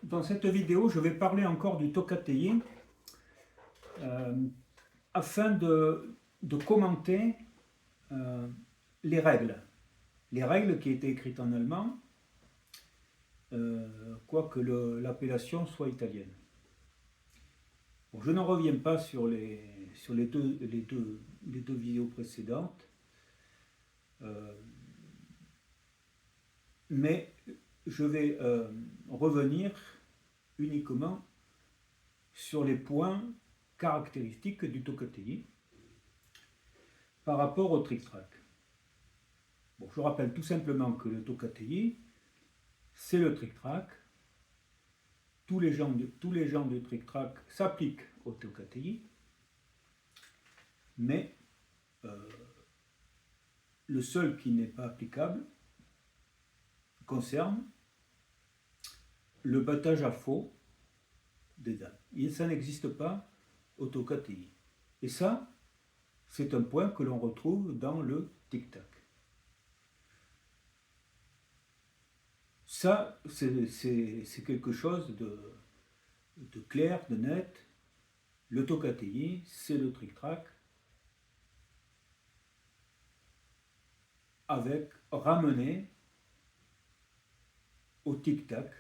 Dans cette vidéo, je vais parler encore du Tokateyi afin de commenter les règles. Les règles qui étaient écrites en allemand, quoique l'appellation soit italienne. Bon, je n'en reviens pas sur les deux vidéos précédentes, mais je vais revenir uniquement sur les points caractéristiques du Tokateyi par rapport au trick-track. Bon, je rappelle tout simplement que le Tokateyi, c'est le trick-track. Tous les gens du trick-track s'appliquent au Tokateyi, mais le seul qui n'est pas applicable concerne le battage à faux des dames. Ça n'existe pas au Tokateyi. Et ça, c'est un point que l'on retrouve dans le tic-tac. Ça, c'est quelque chose de clair, de net. Le Tokateyi, c'est le trick-track avec ramené au tic-tac,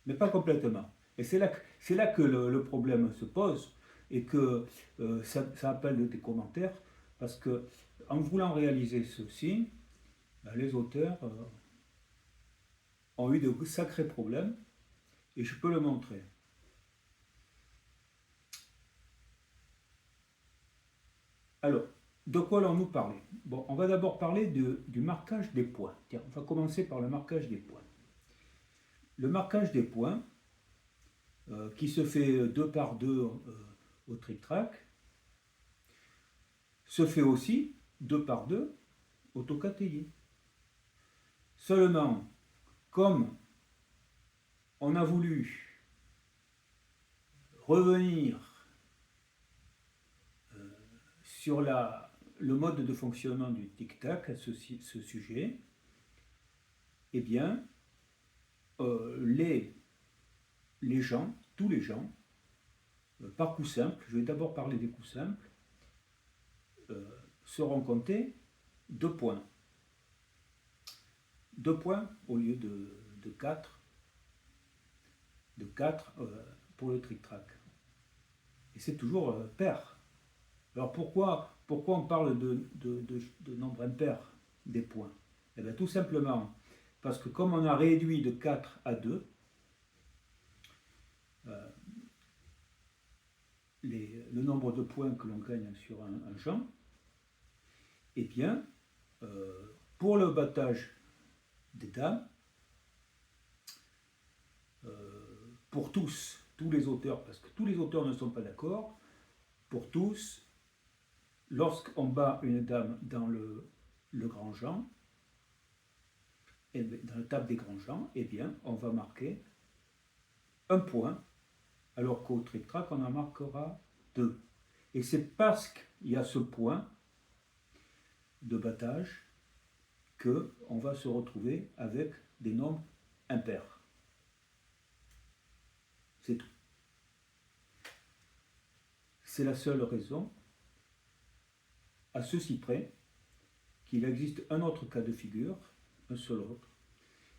mais pas complètement. Et c'est là que le problème se pose et que ça appelle des commentaires, parce que en voulant réaliser ceci, les auteurs ont eu de sacrés problèmes, et je peux le montrer. Alors, de quoi allons-nous parler? Bon, on va d'abord parler du marquage des points. Tiens, on va commencer par le marquage des points. Le marquage des points, qui se fait 2 par 2 au trick-track, se fait aussi 2 par 2 au Tokateyi. Seulement, comme on a voulu revenir sur le mode de fonctionnement du tic-tac à ce sujet, eh bien, les gens, tous les gens, par coup simple, je vais d'abord parler des coups simples, seront comptés 2 points. 2 points au lieu de 4. De 4 pour le trick-track. Et c'est toujours pair. Alors pourquoi on parle de nombre impair des points? Eh bien tout simplement parce que comme on a réduit de 4 à 2, le nombre de points que l'on gagne sur un champ, eh bien, pour le battage des dames, pour tous les auteurs, parce que tous les auteurs ne sont pas d'accord, pour tous, lorsqu'on bat une dame dans le grand Jean, dans la table des grands Jean, eh bien, on va marquer un point, alors qu'au trick-track, on en marquera 2. Et c'est parce qu'il y a ce point de battage qu'on va se retrouver avec des nombres impairs. C'est tout. C'est la seule raison, à ceci près, qu'il existe un autre cas de figure, un seul autre,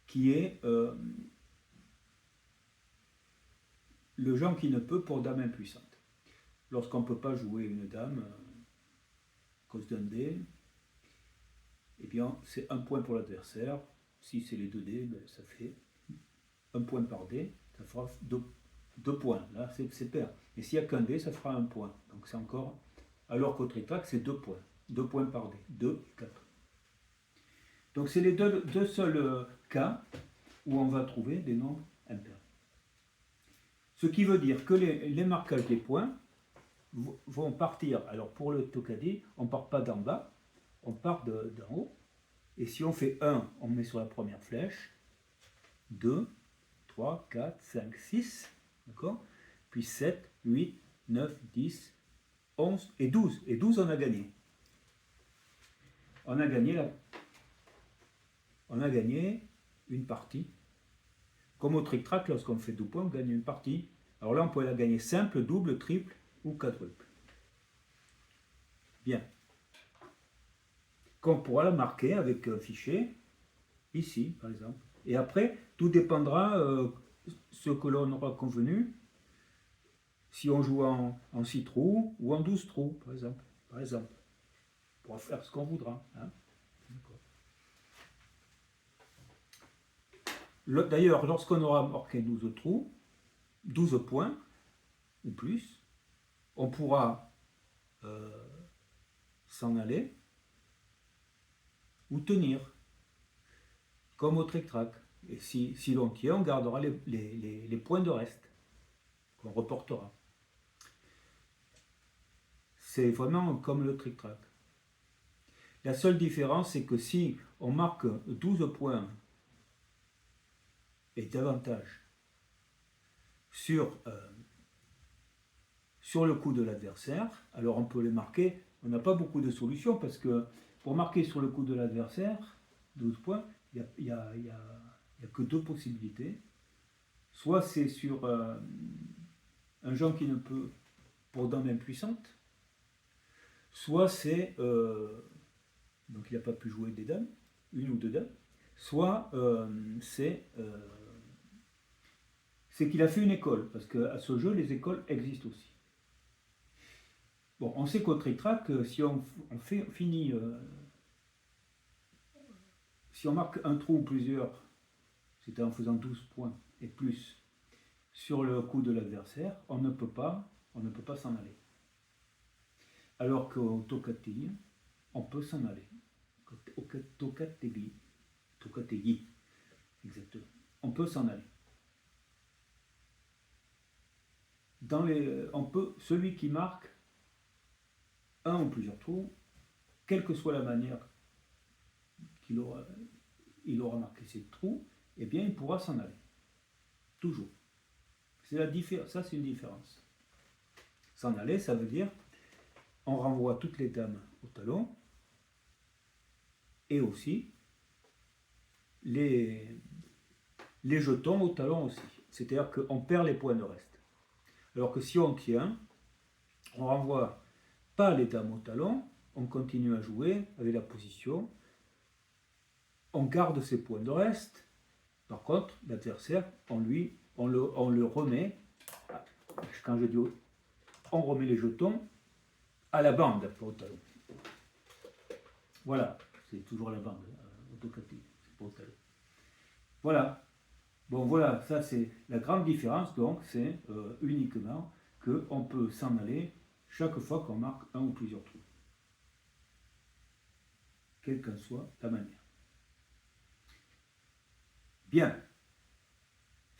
qui est le Jean qui ne peut pour dame impuissante. Lorsqu'on ne peut pas jouer une dame à cause d'un dé, eh bien c'est un point pour l'adversaire. Si c'est les 2 dés, ben, ça fait un point par dé, ça fera 2 points. Là, c'est pair. Et s'il n'y a qu'un dé, ça fera 1 point. Donc c'est encore. Alors qu'au trick-track, c'est 2 points. 2 points par dé. 2 et 4. Donc c'est les deux seuls cas où on va trouver des nombres impairs. Ce qui veut dire que les marquages des points vont partir. Alors pour le Tokateyi, on ne part pas d'en bas, on part d'en haut. Et si on fait 1, on met sur la première flèche, 2, 3, 4, 5, 6, d'accord? Puis 7, 8, 9, 10, 11 et 12. Et 12, on a gagné. On a gagné une partie Comme au tric-trac, lorsqu'on fait 2 points, on gagne une partie. Alors là, on peut la gagner simple, double, triple ou quadruple. Bien. Qu'on pourra la marquer avec un fichier, ici, par exemple. Et après, tout dépendra ce que l'on aura convenu, si on joue en 6 trous ou en 12 trous, par exemple. On pourra faire ce qu'on voudra. Hein. D'ailleurs, lorsqu'on aura marqué 12 trous, 12 points ou plus, on pourra s'en aller ou tenir, comme au tric-trac. Et si l'on tient, on gardera les points de reste qu'on reportera. C'est vraiment comme le tric-trac. La seule différence, c'est que si on marque 12 points et davantage sur le coup de l'adversaire, alors on peut les marquer. On n'a pas beaucoup de solutions parce que pour marquer sur le coup de l'adversaire, 12 points, il n'y a que 2 possibilités. Soit c'est sur un gens qui ne peut pour dame impuissante, soit c'est donc il n'a pas pu jouer des dames, une ou deux dames, soit c'est qu'il a fait une école, parce qu'à ce jeu, les écoles existent aussi. Bon, on sait qu'au tric-trac, si on finit, si on marque un trou ou plusieurs, c'est en faisant 12 points et plus sur le coup de l'adversaire, on ne peut pas s'en aller. Alors qu'au tocategi, on peut s'en aller. Au tocategi, exactement. On peut s'en aller. On peut, celui qui marque un ou plusieurs trous, quelle que soit la manière il aura marqué ces trous, eh bien il pourra s'en aller. Toujours. Ça c'est une différence. S'en aller, ça veut dire on renvoie toutes les dames au talon et aussi les jetons au talon aussi. C'est-à-dire qu'on perd les points de reste. Alors que si on tient, on renvoie pas les dames au talon, on continue à jouer avec la position, on garde ses points de reste. Par contre, l'adversaire, on le remet, quand je dis on remet les jetons à la bande, pas au talon. Voilà, c'est toujours la bande, au tocategi, c'est pas au talon. Voilà. Bon, voilà, ça c'est la grande différence, donc c'est uniquement qu'on peut s'en aller chaque fois qu'on marque un ou plusieurs trous. Quelle qu'en soit la manière. Bien.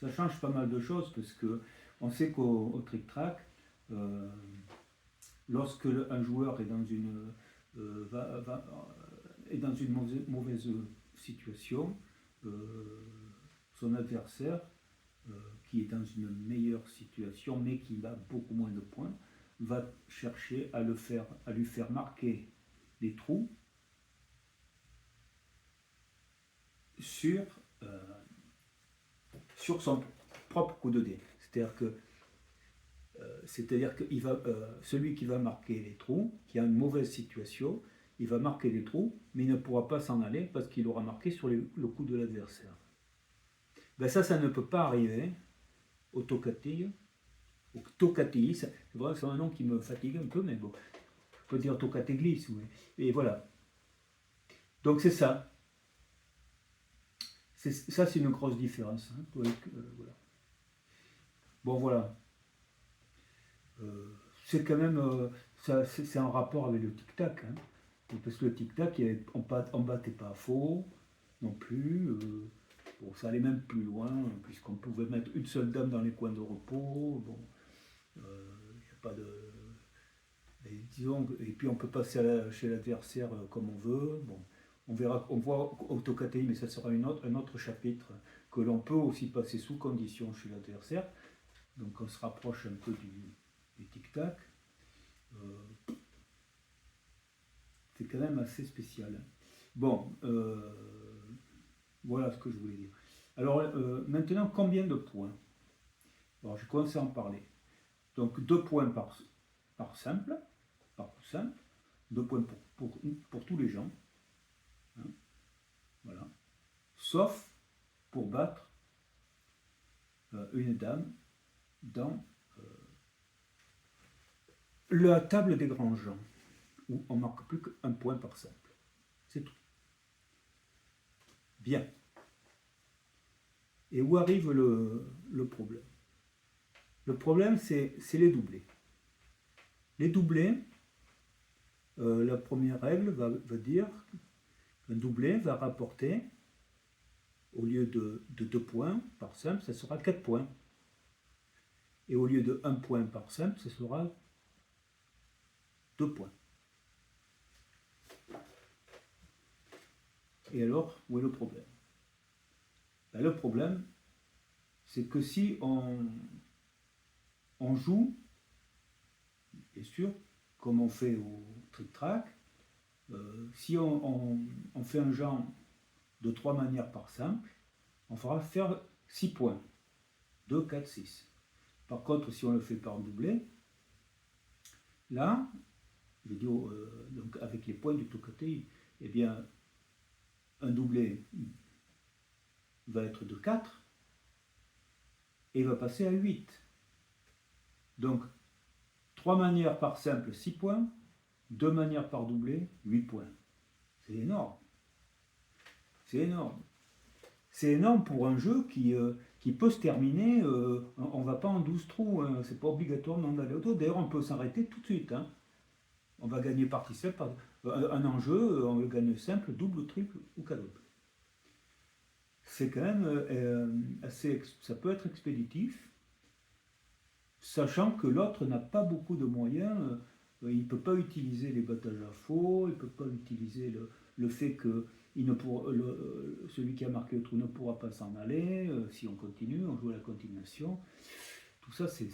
Ça change pas mal de choses parce que on sait qu'au tric-trac, lorsque un joueur est dans une, mauvaise situation, son adversaire, qui est dans une meilleure situation mais qui a beaucoup moins de points, va chercher à lui faire marquer des trous sur son propre coup de dé. C'est-à-dire que celui qui va marquer les trous, qui a une mauvaise situation, il va marquer des trous, mais il ne pourra pas s'en aller parce qu'il aura marqué sur le coup de l'adversaire. Ben ça ne peut pas arriver au tocategi. Au tocategi, c'est vrai que c'est un nom qui me fatigue un peu, mais bon, je peux dire tocategi si vous voulez. Et voilà. Donc c'est ça. Ça, c'est une grosse différence. Hein. Donc, voilà. Bon, voilà. C'est quand même, c'est en rapport avec le tic-tac. Hein. Parce que le tic-tac, on battait pas faux non plus. Bon, ça allait même plus loin, puisqu'on pouvait mettre une seule dame dans les coins de repos. Bon, il n'y a pas de. Et, disons, et puis on peut passer chez l'adversaire comme on veut. Bon, on voit au tocategi, mais ça sera un autre chapitre, que l'on peut aussi passer sous condition chez l'adversaire. Donc on se rapproche un peu du tic-tac. C'est quand même assez spécial. Bon, voilà ce que je voulais dire. Alors maintenant, combien de points? Alors je commence à en parler. Donc 2 points par simple, par coup simple, 2 points pour tous les gens. Hein, voilà. Sauf pour battre une dame dans la table des grands gens, où on ne marque plus qu'un point par simple. C'est tout. Bien. Et où arrive le problème? Le problème, c'est les doublés. Les doublés, la première règle va dire qu'un doublé va rapporter, au lieu de 2 points par simple, ça sera 4 points. Et au lieu de 1 point par simple, ce sera 2 points. Et alors, où est le problème? Ben, le problème, c'est que si on joue, bien sûr, comme on fait au trick-track, si on fait un genre de 3 manières par simple, on fera faire 6 points. 2, 4, 6. Par contre, si on le fait par doublé, là, je dis, donc avec les points du tout côté, eh bien, un doublé va être de 4 et va passer à 8. Donc, 3 manières par simple, 6 points, 2 manières par doublé, 8 points. C'est énorme. C'est énorme. C'est énorme pour un jeu qui peut se terminer, on ne va pas en 12 trous, hein, c'est pas obligatoirement d'aller au tour. D'ailleurs, on peut s'arrêter tout de suite. Hein. On va gagner partie simple, un enjeu, on le gagne simple, double, triple ou quadruple. C'est quand même assez, ça peut être expéditif, sachant que l'autre n'a pas beaucoup de moyens, il ne peut pas utiliser les battages à faux, il ne peut pas utiliser le fait que celui qui a marqué le trou ne pourra pas s'en aller, si on continue, on joue à la continuation. Tout ça, c'est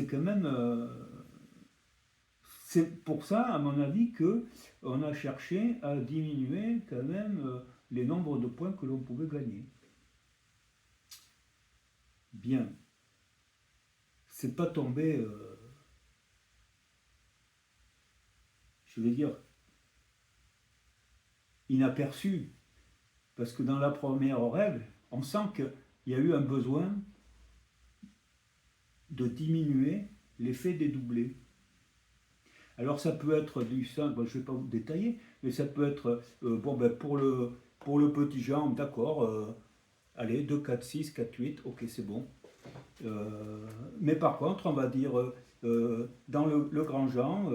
quand même... c'est pour ça, à mon avis, qu'on a cherché à diminuer quand même les nombres de points que l'on pouvait gagner. Bien. C'est pas tombé, je vais dire, inaperçu. Parce que dans la première règle, on sent qu'il y a eu un besoin de diminuer l'effet des doublés. Alors ça peut être du simple, je ne vais pas vous détailler, mais ça peut être, pour le petit genre, d'accord, allez, 2, 4, 6, 4, 8, ok, c'est bon. Mais par contre, on va dire, dans le grand genre,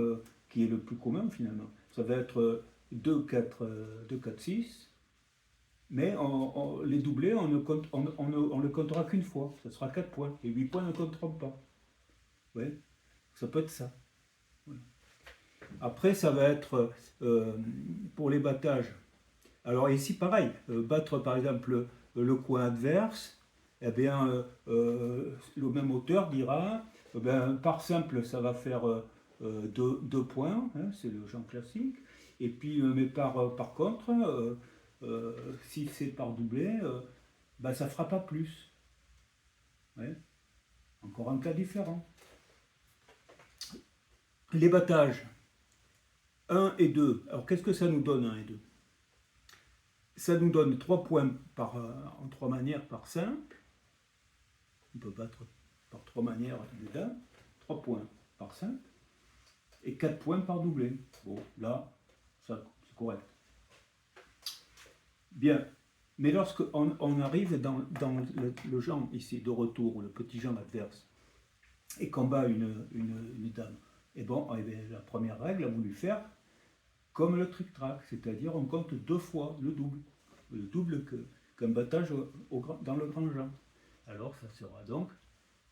qui est le plus commun finalement, ça va être 2, 4, 6, mais les doublés, on ne le comptera qu'une fois, ça sera 4 points, et 8 points ne compteront pas. Ouais, ça peut être ça. Ouais. Après, ça va être pour les battages. Alors ici, pareil, battre par exemple le coin adverse, eh bien, le même auteur dira, par simple, ça va faire 2 points, hein, c'est le genre classique, et puis, mais par contre, si c'est par doublé, ça ne fera pas plus. Ouais. Encore un cas différent. Les battages, 1 et 2. Alors, qu'est-ce que ça nous donne, 1 et 2? Ça nous donne 3 points en 3 manières par simple. On peut battre par 3 manières de dame. 3 points par simple. Et 4 points par doublé. Bon, là, ça, c'est correct. Bien. Mais lorsqu'on arrive dans le genre ici de retour, le petit genre adverse, et qu'on bat une dame, et bon, la première règle a voulu faire comme le trick-track, c'est-à-dire on compte 2 fois le double qu'un battage dans le grand genre. Alors ça sera donc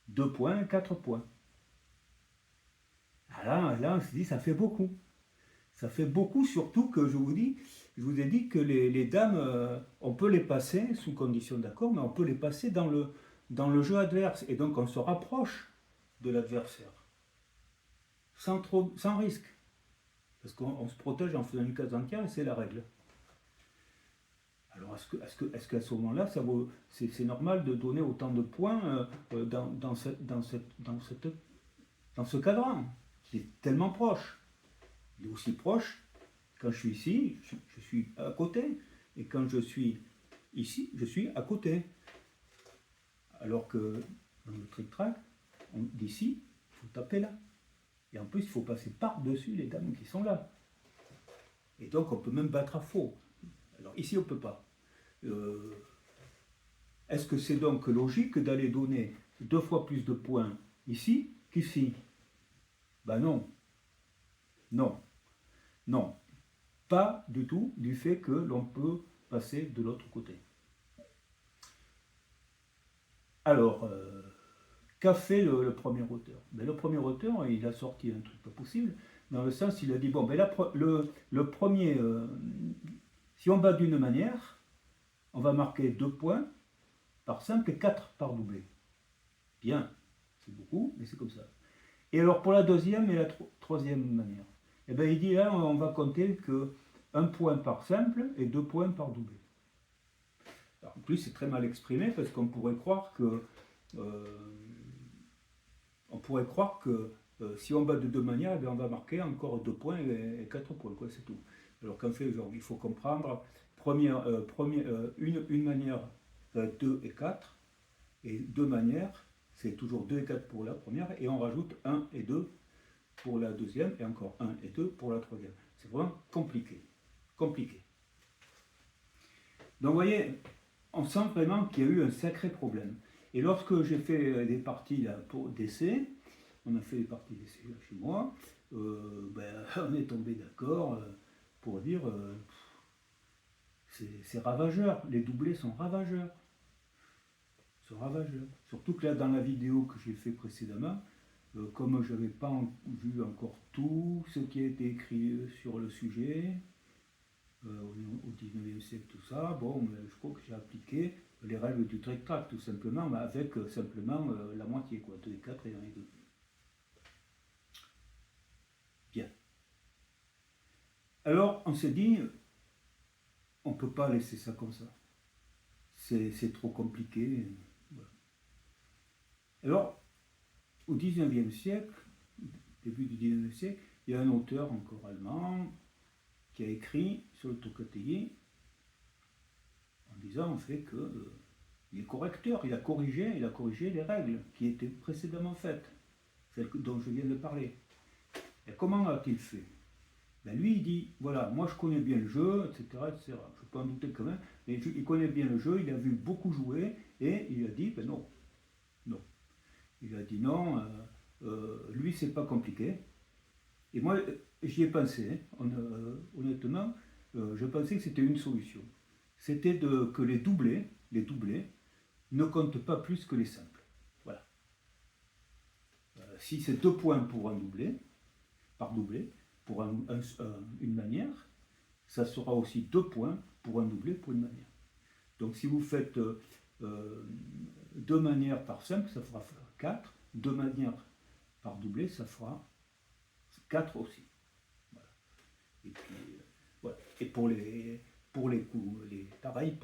2 points, 4 points. Là, on se dit, ça fait beaucoup. Ça fait beaucoup, surtout que je vous ai dit que les dames, on peut les passer sous condition d'accord, mais on peut les passer dans le jeu adverse. Et donc on se rapproche de l'adversaire. Sans risque. Parce qu'on se protège en faisant une case entière et c'est la règle. Alors est-ce qu'à ce moment-là, c'est normal de donner autant de points dans ce cadran? C'est tellement proche. Il est aussi proche, quand je suis ici, je suis à côté. Et quand je suis ici, je suis à côté. Alors que dans le tric-trac, d'ici, il faut taper là. Et en plus, il faut passer par-dessus les dames qui sont là. Et donc, on peut même battre à faux. Alors ici, on ne peut pas. Est-ce que c'est donc logique d'aller donner 2 fois plus de points ici qu'ici? Ben non. Non. Non. Pas du tout, du fait que l'on peut passer de l'autre côté. Alors, qu'a fait le premier auteur? Ben, le premier auteur, il a sorti un truc pas possible, dans le sens, il a dit, bon, ben, le premier, si on bat d'une manière, on va marquer 2 points par simple et 4 par doublé. Bien, c'est beaucoup, mais c'est comme ça. Et alors, pour la deuxième et la troisième manière, eh ben, il dit, là, on va compter que 1 point par simple et 2 points par doublé. Alors, en plus, c'est très mal exprimé, parce qu'on pourrait croire que si on bat de 2 manières, eh on va marquer encore 2 points et 4 points, quoi, c'est tout. Alors qu'en fait, genre, il faut comprendre, une manière, 2 et 4, et 2 manières, c'est toujours 2 et 4 pour la première, et on rajoute 1 et 2 pour la deuxième, et encore 1 et 2 pour la troisième. C'est vraiment compliqué. Compliqué. Donc vous voyez, on sent vraiment qu'il y a eu un sacré problème. Et lorsque j'ai fait des parties là, pour d'essai, on a fait des parties d'essai là, chez moi, on est tombé d'accord pour dire c'est ravageur, les doublés sont ravageurs. Surtout que là, dans la vidéo que j'ai fait précédemment, comme je n'avais pas vu encore tout ce qui a été écrit sur le sujet, au 19e siècle, tout ça, bon, je crois que j'ai appliqué les règles du tric-trac, tout simplement, mais avec simplement la moitié, quoi, 2 et 4 et 1 et 2. Bien. Alors, on s'est dit, on ne peut pas laisser ça comme ça. C'est trop compliqué. Voilà. Alors, au 19e siècle, début du 19e siècle, il y a un auteur encore allemand qui a écrit sur le Tokateyi en disant en fait que il est correcteur, il a corrigé les règles qui étaient précédemment faites, celles dont je viens de parler. Et comment a-t-il fait? Ben lui, il dit, voilà, moi je connais bien le jeu, etc., etc. Je peux en douter quand même, mais il connaît bien le jeu, il a vu beaucoup jouer, et il a dit, ben non. Non. Il a dit non, lui c'est pas compliqué. Et moi, j'y ai pensé, hein, honnêtement, je pensais que c'était une solution. C'était que les doublés ne comptent pas plus que les simples. Voilà. Si c'est 2 points pour un doublé, par doublé, pour une manière, ça sera aussi 2 points pour un doublé pour une manière. Donc si vous faites 2 manières par simple, ça fera 4. 2 manières par doublé, ça fera 4 aussi. Voilà. Et puis, voilà. Et pour les coups, pareil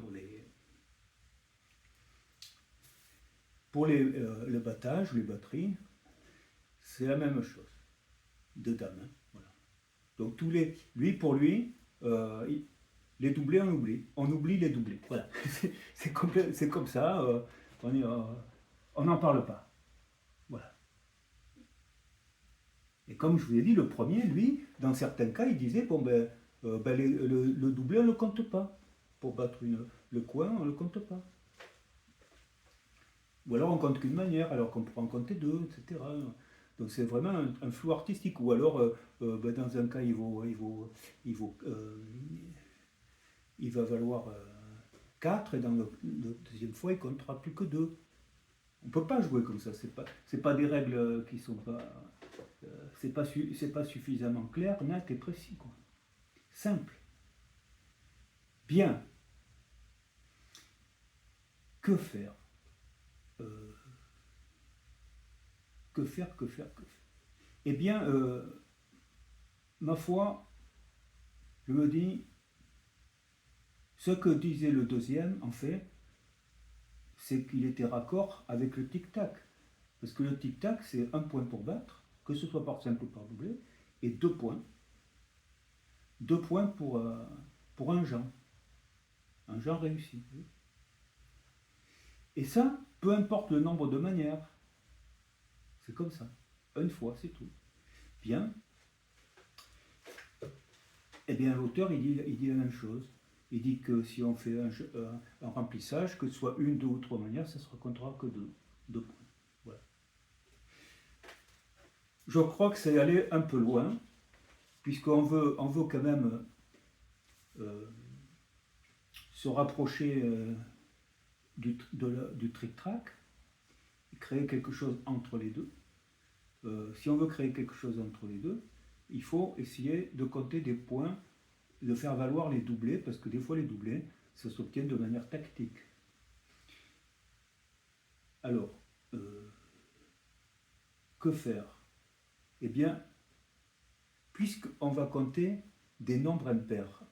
le battage, les batteries, c'est la même chose. De dames. Hein. Voilà. Donc pour lui, les doublés, on oublie les doublés. Voilà. c'est comme ça, on n'en parle pas. Voilà. Et comme je vous ai dit, le premier, lui, dans certains cas, il disait, bon le doublé, on ne le compte pas. Pour battre le coin, on ne le compte pas. Ou alors on compte qu'une manière, alors qu'on pourra en compter 2, etc. Donc c'est vraiment un flou artistique. Ou alors, dans un cas, il va valoir 4, et dans le deuxième fois, il comptera plus que 2. On ne peut pas jouer comme ça. C'est pas des règles qui sont pas... c'est pas suffisamment clair, net et précis, quoi. Simple. Bien. Que faire? Que faire? Eh bien, ma foi, je me dis, Ce que disait le deuxième, en fait, c'est qu'il était raccord avec le tic-tac. Parce que le tic-tac, c'est un point pour battre, que ce soit par simple ou par doublé, et 2 points. 2 points pour un Jean. Un Jean réussi. Et ça, peu importe le nombre de manières. C'est comme ça. Une fois, c'est tout. Bien. Eh bien, l'auteur, il dit la même chose. Il dit que si on fait un remplissage, que ce soit une, 2 ou 3 manières, ça ne se comptera que 2 points. Voilà. Je crois que c'est aller un peu loin, puisqu'on veut quand même se rapprocher du trick-track, créer quelque chose entre les deux. Si on veut créer quelque chose entre les deux, il faut essayer de compter des points, de faire valoir les doublés, parce que des fois les doublés, ça s'obtient de manière tactique. Alors, que faire? Eh bien, puisqu'on va compter des nombres impairs,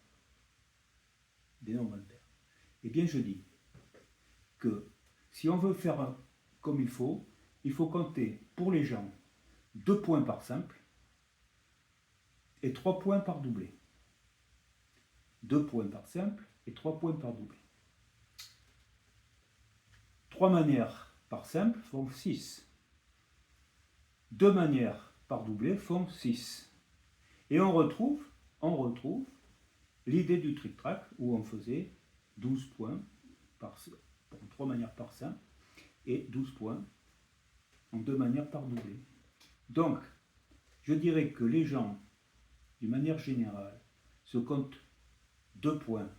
eh bien je dis que si on veut faire comme il faut compter pour les gens 2 points par simple et 3 points par doublé. 2 points par simple et 3 points par doublé. 3 manières par simple font 6. 2 manières par doublé font 6. Et on retrouve l'idée du trick-track où on faisait 12 points pour 3 manières par simple et 12 points en 2 manières par doublé. Donc, je dirais que les gens, d'une manière générale, se comptent 2 points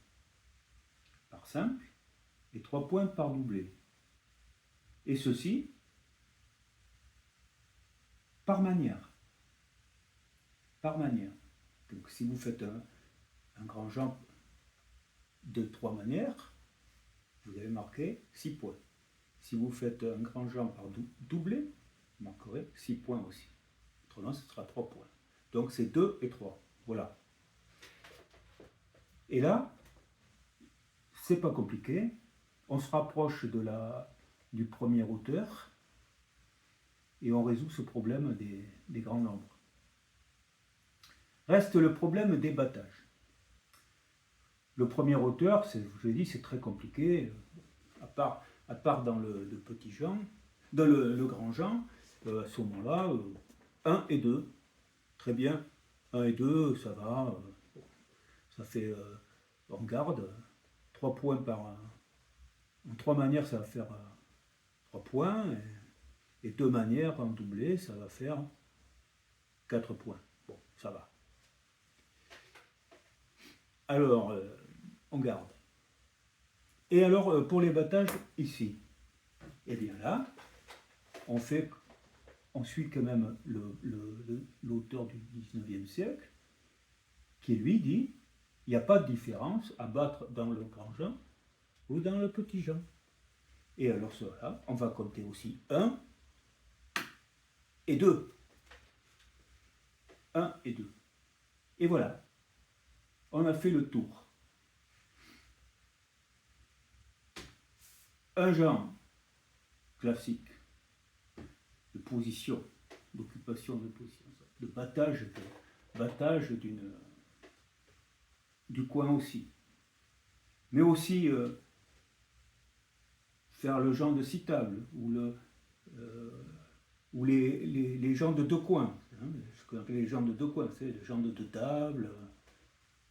par simple et 3 points par doublé. Et ceci par manière. Donc si vous faites un grand Jean de 3 manières, vous avez marqué 6 points. Si vous faites un grand Jean par doublé, vous marquerez 6 points aussi. Autrement, ce sera 3 points. Donc c'est 2 et 3. Voilà. Et là, c'est pas compliqué. On se rapproche du premier auteur et on résout ce problème des grands nombres. Reste le problème des battages. Le premier auteur, je l'ai dit, c'est très compliqué. À part dans le petit Jean, dans le grand Jean, à ce moment-là, 1 et 2, très bien. 1 et 2, ça va. Ça fait, on garde 3 points en 3 manières, ça va faire 3 points. Et 2 manières en doublé, ça va faire 4 points. Bon, ça va. Alors, on garde. Et alors, pour les battages, ici, eh bien là, on suit quand même l'auteur du 19e siècle, qui lui dit, il n'y a pas de différence à battre dans le grand Jean ou dans le petit Jean. Et alors cela, on va compter aussi 1 et 2. 1 et 2. Et voilà, on a fait le tour. Un Jean classique de position, d'occupation de position, de battage du coin aussi. Mais aussi faire le Jean de 6 tables, ou les gens de 2 coins, hein, ce qu'on appelle les gens de 2 coins, c'est le Jean de 2 tables,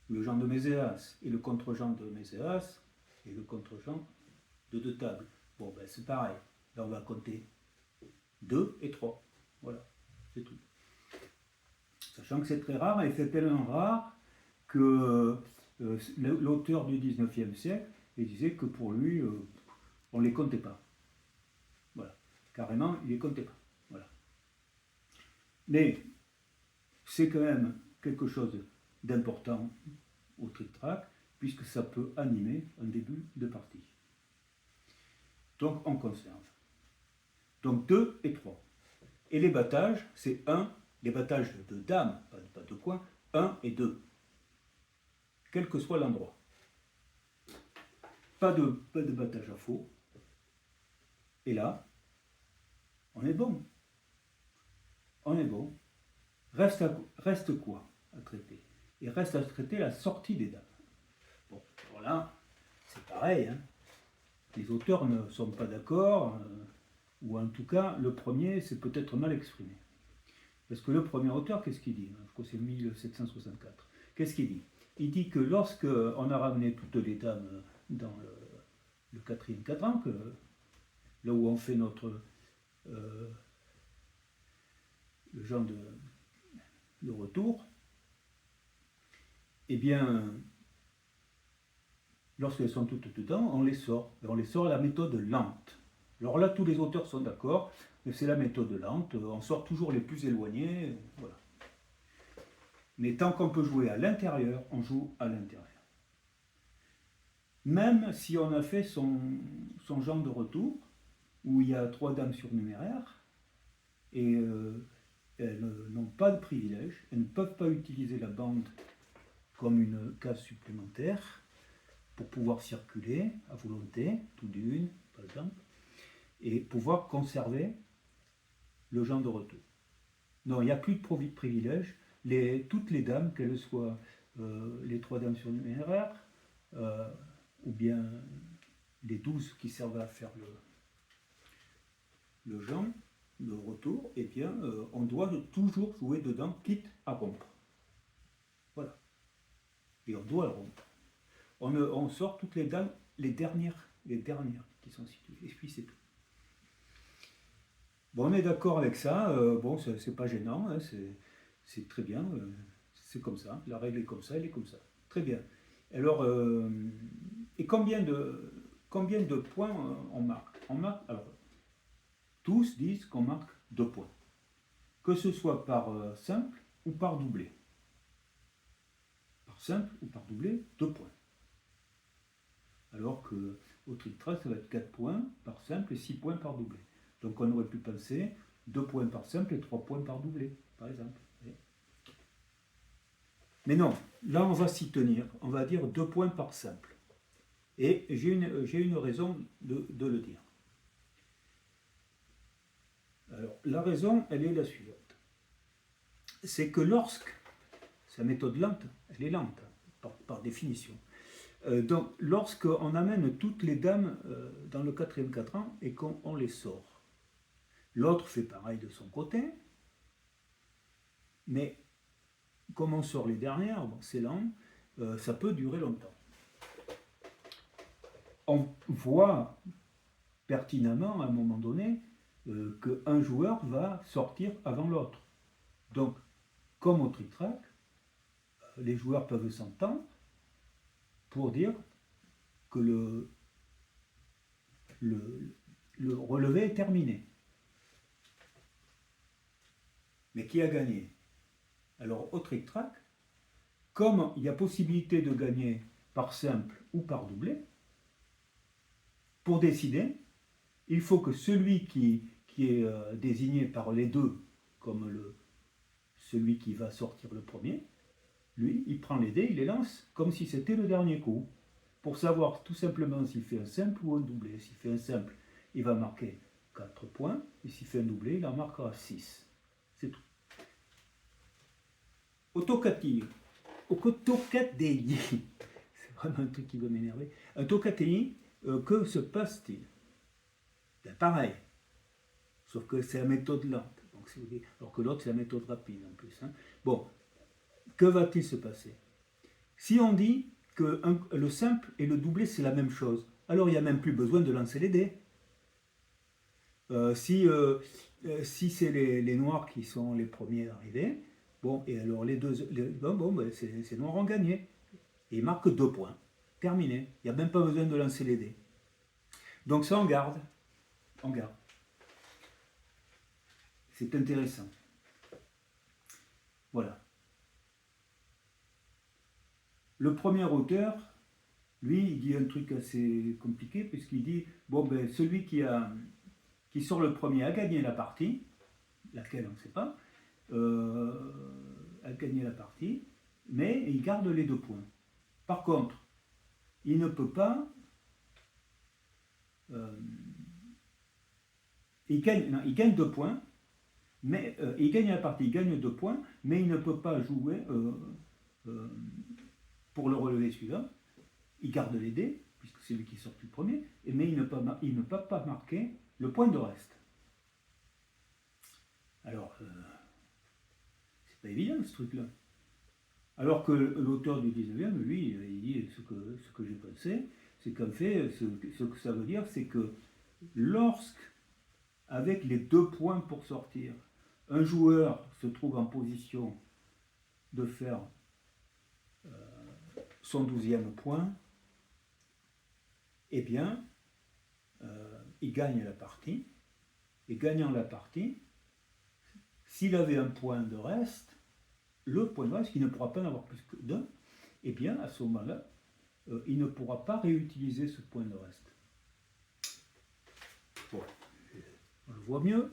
le Jean de Méséas, et le contre-Jean de Méséas, et le contre-Jean de 2 tables. Bon, ben c'est pareil. Là, on va compter 2 et 3. Voilà, c'est tout. Sachant que c'est très rare, et c'est tellement rare que l'auteur du 19e siècle, il disait que pour lui, on ne les comptait pas. Voilà. Carrément, il ne les comptait pas. Voilà. Mais c'est quand même quelque chose d'important au trick-track, puisque ça peut animer un début de partie. Donc on conserve. Donc 2 et 3. Et les battages, c'est 1, les battages de dames, pas de coin, 1 et 2. Quel que soit l'endroit. pas de battage à faux. Et là, on est bon. On est bon. Reste quoi à traiter? Il reste à traiter la sortie des dames. Bon, voilà, c'est pareil. Hein. Les auteurs ne sont pas d'accord, ou en tout cas, le premier, c'est peut-être mal exprimé. Parce que le premier auteur, qu'est-ce qu'il dit? Je crois que c'est 1764. Qu'est-ce qu'il dit? Il dit que lorsque on a ramené toutes les dames dans le quatrième cadran, là où on fait notre le genre de retour, eh bien, lorsqu'elles sont toutes dedans, on les sort. Et on les sort à la méthode lente. Alors là, tous les auteurs sont d'accord, mais c'est la méthode lente. On sort toujours les plus éloignés. Voilà. Mais tant qu'on peut jouer à l'intérieur, on joue à l'intérieur. Même si on a fait son genre de retour, où il y a 3 dames surnuméraires, et elles n'ont pas de privilège, elles ne peuvent pas utiliser la bande comme une case supplémentaire pour pouvoir circuler à volonté, tout d'une, par exemple, et pouvoir conserver le genre de retour. Non, il n'y a plus de privilège. Toutes les dames, qu'elles soient les 3 dames surnuméraires, ou bien les 12 qui servent à faire le genre, le retour, eh bien, on doit toujours jouer dedans, quitte à rompre. Voilà. Et on doit le rompre. On sort toutes les dames, les dernières qui sont situées. Et puis c'est tout. Bon, on est d'accord avec ça. Bon, c'est pas gênant. Hein, c'est très bien. C'est comme ça. La règle est comme ça, elle est comme ça. Très bien. Alors, et combien de points on marque? On marque, alors, tous disent qu'on marque 2 points. Que ce soit par simple ou par doublé. Par simple ou par doublé, 2 points. Alors qu'au trick-track, ça va être 4 points par simple et 6 points par doublé. Donc on aurait pu penser 2 points par simple et 3 points par doublé, par exemple. Mais non, là on va s'y tenir. On va dire 2 points par simple. Et j'ai une raison de le dire. Alors, la raison, elle est la suivante. C'est que sa méthode lente, elle est lente, par définition. Donc, lorsqu'on amène toutes les dames dans le quatrième cadran et qu'on les sort, l'autre fait pareil de son côté, mais comme on sort les dernières, bon, c'est lent, ça peut durer longtemps. On voit pertinemment à un moment donné qu'un joueur va sortir avant l'autre. Donc, comme au trick-track, les joueurs peuvent s'entendre pour dire que le relevé est terminé. Mais qui a gagné? Alors, au trick-track, comme il y a possibilité de gagner par simple ou par doublé, pour décider, il faut que celui qui est désigné par les deux comme celui qui va sortir le premier, lui, il prend les dés, il les lance comme si c'était le dernier coup, pour savoir tout simplement s'il fait un simple ou un doublé. S'il fait un simple, il va marquer 4 points, et s'il fait un doublé, il en marquera 6. C'est tout. Autocatini, c'est vraiment un truc qui va m'énerver. Un Tocatini, que se passe-t-il? Ben pareil, sauf que c'est la méthode lente, donc alors que l'autre c'est la méthode rapide en plus. Hein. Bon, que va-t-il se passer? Si on dit que le simple et le doublé c'est la même chose, alors il n'y a même plus besoin de lancer les dés. Si c'est les noirs qui sont les premiers arrivés, bon, et alors ben, ces noirs ont gagné. Et ils marquent 2 points. Terminé. Il n'y a même pas besoin de lancer les dés. Donc ça, on garde. On garde. C'est intéressant. Voilà. Le premier auteur, lui, il dit un truc assez compliqué, puisqu'il dit, bon, ben, celui qui sort le premier a gagné la partie, laquelle on ne sait pas, a gagné la partie, mais il garde les 2 points. Par contre, il ne peut pas il gagne 2 points, mais il gagne la partie, il gagne 2 points, mais il ne peut pas jouer pour le relevé suivant. Il garde les dés, puisque c'est lui qui sort le premier, mais il ne peut pas marquer le point de reste. Alors, c'est pas évident ce truc-là. Alors que l'auteur du 19e, lui, il dit ce que j'ai pensé, c'est qu'en fait, ce que ça veut dire, c'est que lorsque, avec les 2 points pour sortir, un joueur se trouve en position de faire son 12e point, eh bien, il gagne la partie. Et gagnant la partie, s'il avait un point de reste, le point de reste, qui ne pourra pas en avoir plus que 2, eh bien, à ce moment-là, il ne pourra pas réutiliser ce point de reste. Bon, on le voit mieux.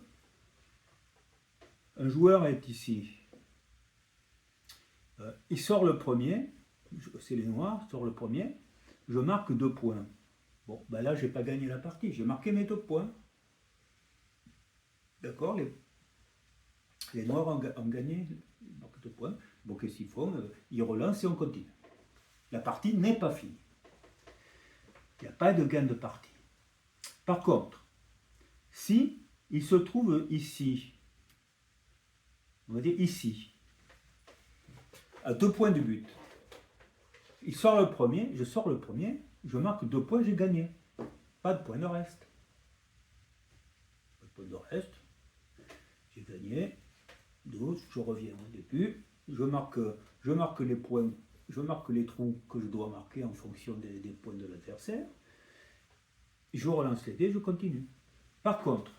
Un joueur est ici. Il sort le premier, c'est les noirs, sort le premier, je marque 2 points. Bon, ben là, je n'ai pas gagné la partie, j'ai marqué mes 2 points. D'accord, les noirs ont gagné, ils marquent 2 points. Bon, qu'est-ce qu'ils font? Ils relancent et on continue. La partie n'est pas finie. Il n'y a pas de gain de partie. Par contre, si il se trouve ici, on va dire ici, à 2 points du but, il sort le premier, je sors le premier, je marque 2 points, j'ai gagné. Pas de point de reste. Pas de point de reste. J'ai gagné. 12, je reviens au début. Je marque les points, je marque les trous que je dois marquer en fonction des points de l'adversaire. Je relance les dés, je continue. Par contre,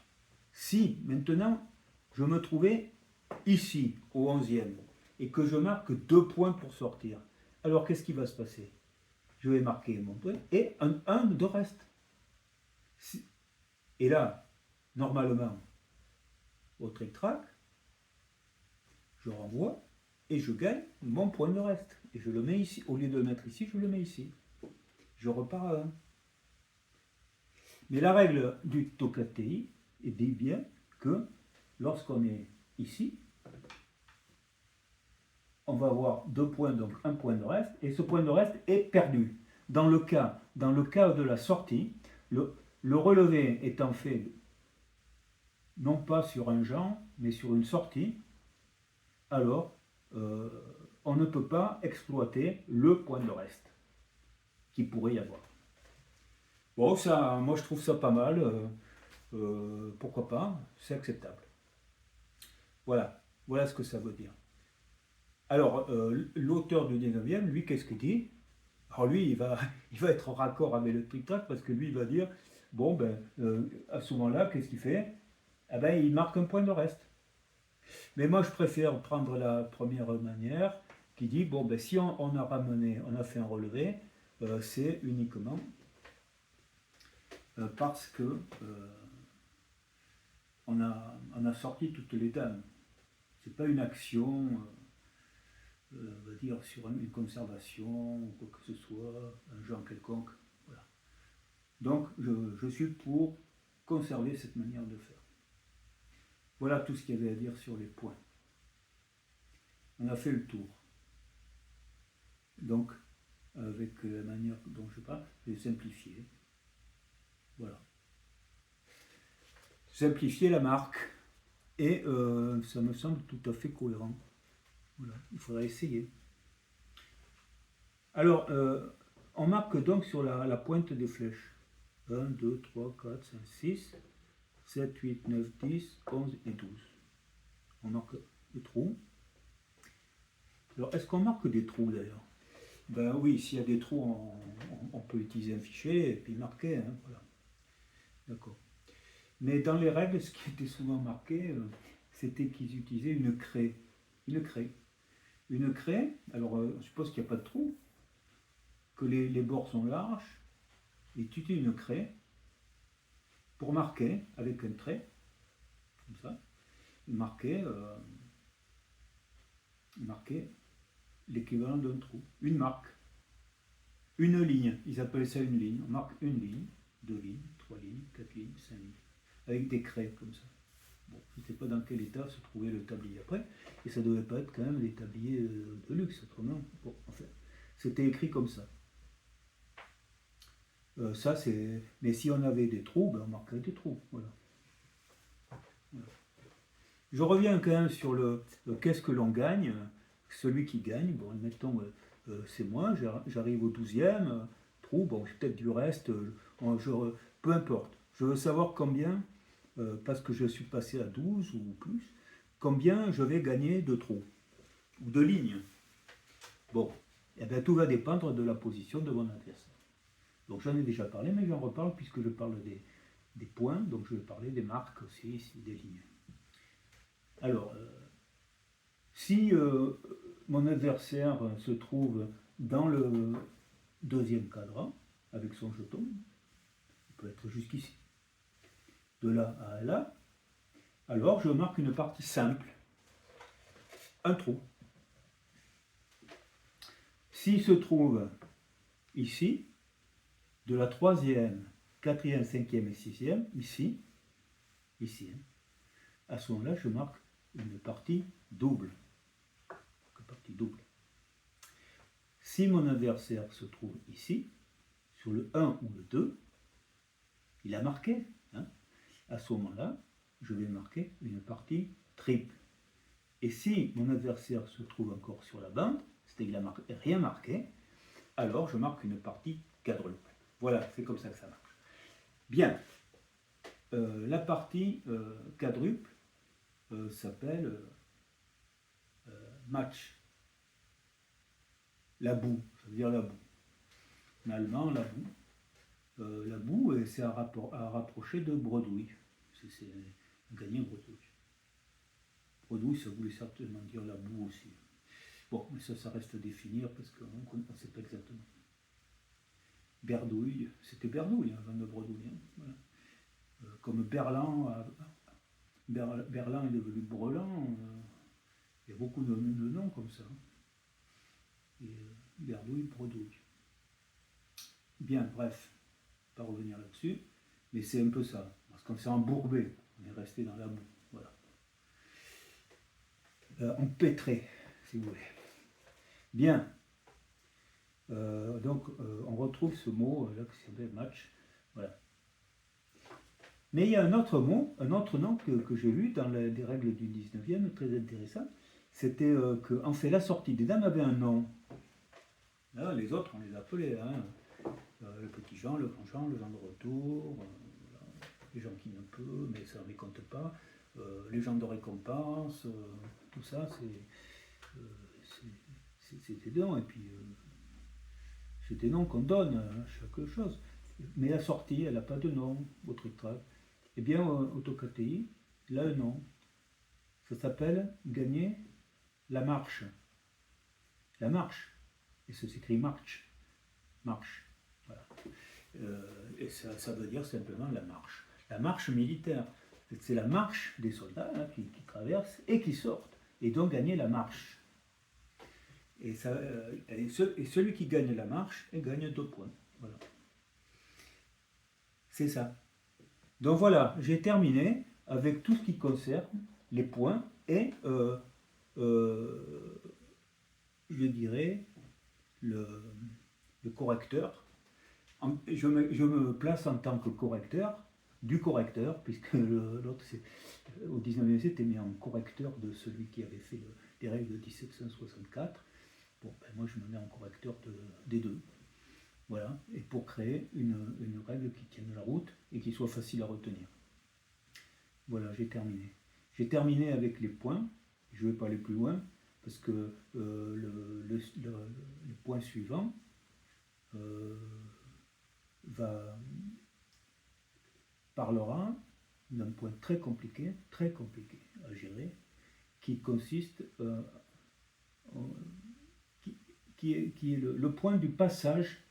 si maintenant je me trouvais ici, au 11e, et que je marque 2 points pour sortir, alors qu'est-ce qui va se passer? Je vais marquer mon point et un 1 de reste. Et là, normalement, au trick-track, je renvoie et je gagne mon point de reste. Et je le mets ici. Au lieu de le mettre ici, je le mets ici. Je repars à 1. Mais la règle du Tokatei dit bien que lorsqu'on est ici, on va avoir 2 points, donc un point de reste, et ce point de reste est perdu. Dans le cas de la sortie, le relevé étant fait non pas sur un genre, mais sur une sortie, alors on ne peut pas exploiter le point de reste qui pourrait y avoir. Bon, ça, moi je trouve ça pas mal, pourquoi pas, c'est acceptable. Voilà ce que ça veut dire. Alors, l'auteur du 19e, lui, qu'est-ce qu'il dit? Alors lui, il va être en raccord avec le trick-track parce que lui, il va dire, bon, ben, à ce moment-là, qu'est-ce qu'il fait? Eh ben, il marque un point de reste. Mais moi, je préfère prendre la première manière qui dit, bon, ben, si on a fait un relevé, c'est uniquement parce que on a sorti toutes les dames. C'est pas une action, on va dire, sur une conservation ou quoi que ce soit, un genre quelconque. Voilà. Donc, je suis pour conserver cette manière de faire. Voilà tout ce qu'il y avait à dire sur les points. On a fait le tour. Donc, avec la manière dont je parle, je vais simplifier. Voilà. Simplifier la marque. Et ça me semble tout à fait cohérent. Voilà, il faudra essayer. Alors, on marque donc sur la pointe des flèches. 1, 2, 3, 4, 5, 6, 7, 8, 9, 10, 11 et 12. On marque les trous. Alors, est-ce qu'on marque des trous d'ailleurs? Ben oui, s'il y a des trous, on peut utiliser un fichier et puis marquer. Hein, voilà. D'accord. Mais dans les règles, ce qui était souvent marqué, c'était qu'ils utilisaient une craie. Une craie. Une craie, alors je suppose qu'il n'y a pas de trou, que les bords sont larges, et tu utilises une craie pour marquer avec un trait, comme ça, marquer l'équivalent d'un trou. Une marque. Une ligne, ils appellent ça une ligne. On marque une ligne, 2 lignes, 3 lignes, 4 lignes, 5 lignes, avec des craies comme ça. Bon, je ne sais pas dans quel état se trouvait le tablier après, et ça ne devait pas être quand même des tabliers de luxe, autrement. Bon, enfin, c'était écrit comme ça. Ça c'est. Mais si on avait des trous, ben on marquerait des trous. Voilà. Voilà. Je reviens quand même sur le qu'est-ce que l'on gagne. Celui qui gagne, bon, admettons, c'est moi, j'arrive au 12e trou, bon, j'ai peut-être du reste, peu importe. Je veux savoir combien, parce que je suis passé à 12 ou plus, combien je vais gagner de trous ou de lignes. Bon, eh bien, tout va dépendre de la position de mon adversaire. Donc j'en ai déjà parlé, mais j'en reparle puisque je parle des points, donc je vais parler des marques aussi, ici, des lignes. Alors, si mon adversaire se trouve dans le deuxième cadran, avec son jeton, il peut être jusqu'ici, de là à là, alors je marque une partie simple, un trou. S'il se trouve ici, de la troisième, quatrième, cinquième et sixième, ici, hein, à ce moment-là, je marque une partie double. Si mon adversaire se trouve ici, sur le 1 ou le 2, il a marqué. Hein, à ce moment-là, je vais marquer une partie triple. Et si mon adversaire se trouve encore sur la bande, c'est-à-dire qu'il n'a rien marqué, alors je marque une partie quadruple. Voilà, c'est comme ça que ça marche. Bien, la partie quadruple s'appelle match. La boue, ça veut dire la boue. En allemand, la boue. La boue, c'est à rapprocher de bredouille. C'est gagner bredouille. Bredouille, ça voulait certainement dire la boue aussi. Bon, mais ça reste à définir parce qu'on ne sait pas exactement. Berdouille, c'était Berdouille avant de bredouille. Hein, voilà. Comme Berlan, Berlan est devenu Brelan. Il y a beaucoup de noms comme ça. Et Berdouille, bredouille. Bien, bref, pas revenir là-dessus, mais c'est un peu ça. Parce qu'on s'est embourbé, on est resté dans la boue. Voilà. Empêtré, si vous voulez. Bien. Donc, on retrouve ce mot là qui s'appelle match. Voilà. Mais il y a un autre mot, un autre nom que j'ai lu dans des règles du 19e, très intéressant. C'était que, en fait, la sortie des dames avait un nom. Là, les autres, on les appelait. Hein. Le petit Jean, le grand Jean, le Jean de retour, voilà. Les gens qui ne peuvent, mais ça ne les compte pas, les gens de récompense, tout ça, c'est des noms, et puis c'est des noms qu'on donne à chaque chose. Mais la sortie, elle n'a pas de nom au trick-track. Eh bien, au Tokateï, il a un nom. Ça s'appelle gagner la marche. La marche. Et ça s'écrit marche. Marche. Voilà. Et ça veut dire simplement la marche. La marche militaire. C'est la marche des soldats là, qui traversent et qui sortent. Et donc gagner la marche. Et celui qui gagne la marche, il gagne 2 points. Voilà. C'est ça. Donc voilà, j'ai terminé avec tout ce qui concerne les points et je dirais le correcteur. Je me place en tant que correcteur du correcteur, puisque l'autre, au 19e siècle, était mis en correcteur de celui qui avait fait les règles de 1764. Bon, ben moi, je me mets en correcteur des deux. Voilà, et pour créer une règle qui tienne la route et qui soit facile à retenir. Voilà, j'ai terminé. J'ai terminé avec les points. Je ne vais pas aller plus loin, parce que le point suivant parlera d'un point très compliqué à gérer, qui consiste, qui est le point du passage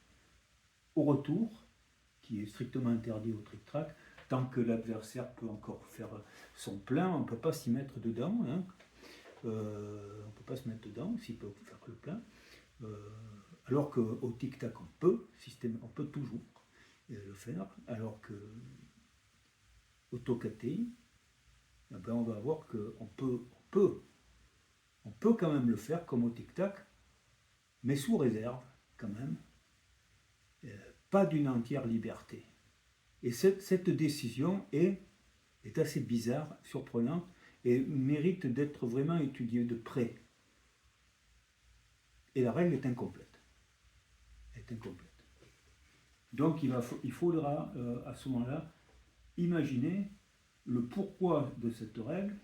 au retour, qui est strictement interdit au trick-track. Tant que l'adversaire peut encore faire son plein, on ne peut pas s'y mettre dedans. Hein. On ne peut pas se mettre dedans s'il peut faire le plein. Alors qu'au tic-tac, on peut toujours. le faire, alors que AutoCAD, eh ben, on va voir qu'on peut quand même le faire comme au tic-tac, mais sous réserve quand même, pas d'une entière liberté. Et cette décision est assez bizarre, surprenante, et mérite d'être vraiment étudiée de près. Et la règle est incomplète. Donc il faudra à ce moment-là imaginer le pourquoi de cette règle.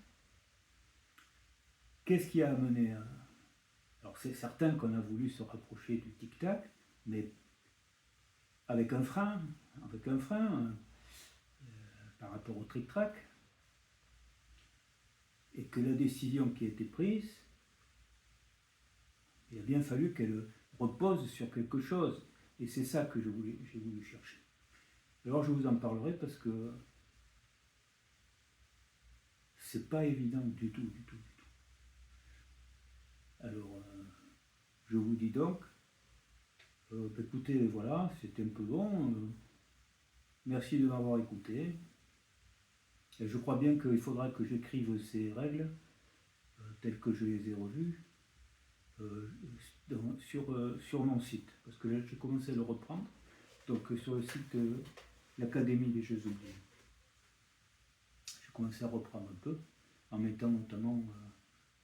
Qu'est-ce qui a amené à... Alors c'est certain qu'on a voulu se rapprocher du tic-tac, mais avec un frein, par rapport au tric-trac, et que la décision qui a été prise, il a bien fallu qu'elle repose sur quelque chose. Et c'est ça que j'ai voulu chercher. Alors je vous en parlerai parce que c'est pas évident du tout. Alors, je vous dis donc, écoutez, voilà, c'était un peu long. Merci de m'avoir écouté. Et je crois bien qu'il faudra que j'écrive ces règles telles que je les ai revues sur mon site. Parce que là, j'ai commencé à le reprendre. Donc, sur le site de l'Académie des Jeux oubliés. J'ai commencé à reprendre un peu, en mettant notamment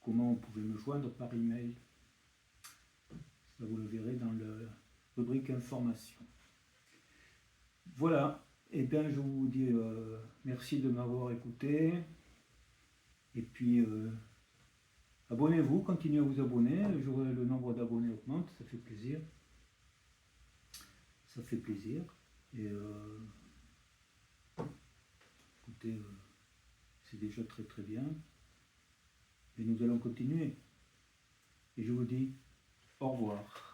comment on pouvait me joindre par email. Ça, vous le verrez dans la rubrique information. Voilà, et bien je vous dis merci de m'avoir écouté. Et puis abonnez-vous, continuez à vous abonner. Le nombre d'abonnés augmente, ça fait plaisir. Et écoutez, c'est déjà très très bien. Et nous allons continuer. Et je vous dis au revoir.